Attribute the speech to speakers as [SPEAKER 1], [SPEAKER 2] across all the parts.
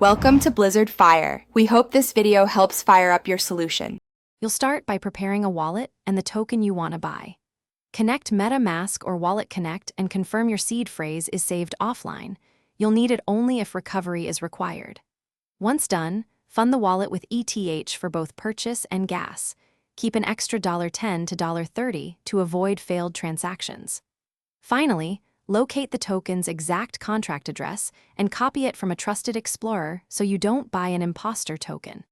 [SPEAKER 1] Welcome to Blizzard Fire. We hope this video helps fire up your solution.
[SPEAKER 2] You'll start by preparing a wallet and the token you want to buy. Connect MetaMask or Wallet Connect and confirm your seed phrase is saved offline. You'll need it only if recovery is required. Once done, fund the wallet with ETH for both purchase and gas. Keep an extra $10 to $30 to avoid failed transactions. Finally, locate the token's exact contract address and copy it from a trusted explorer so you don't buy an imposter token.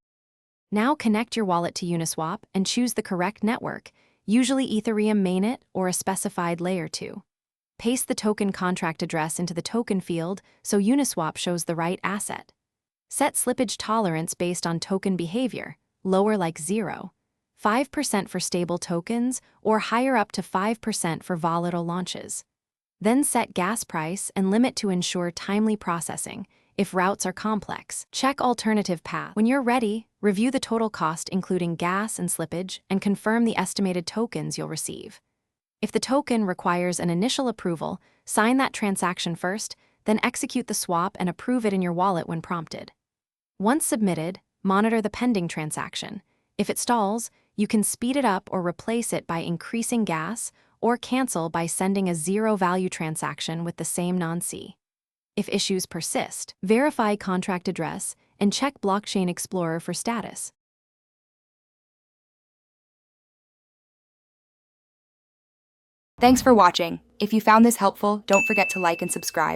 [SPEAKER 2] Now connect your wallet to Uniswap and choose the correct network, usually Ethereum mainnet or a specified layer 2. Paste the token contract address into the token field so Uniswap shows the right asset. Set slippage tolerance based on token behavior, lower like 0, 5% for stable tokens, or higher up to 5% for volatile launches. Then set gas price and limit to ensure timely processing. If routes are complex, check alternative path. When you're ready, review the total cost including gas and slippage and confirm the estimated tokens you'll receive. If the token requires an initial approval, sign that transaction first, then execute the swap and approve it in your wallet when prompted. Once submitted, monitor the pending transaction. If it stalls, you can speed it up or replace it by increasing gas, or cancel by sending a zero-value transaction with the same non-C. If issues persist, verify contract address and check Blockchain Explorer for status.
[SPEAKER 1] Thanks for watching. If you found this helpful, don't forget to like and subscribe.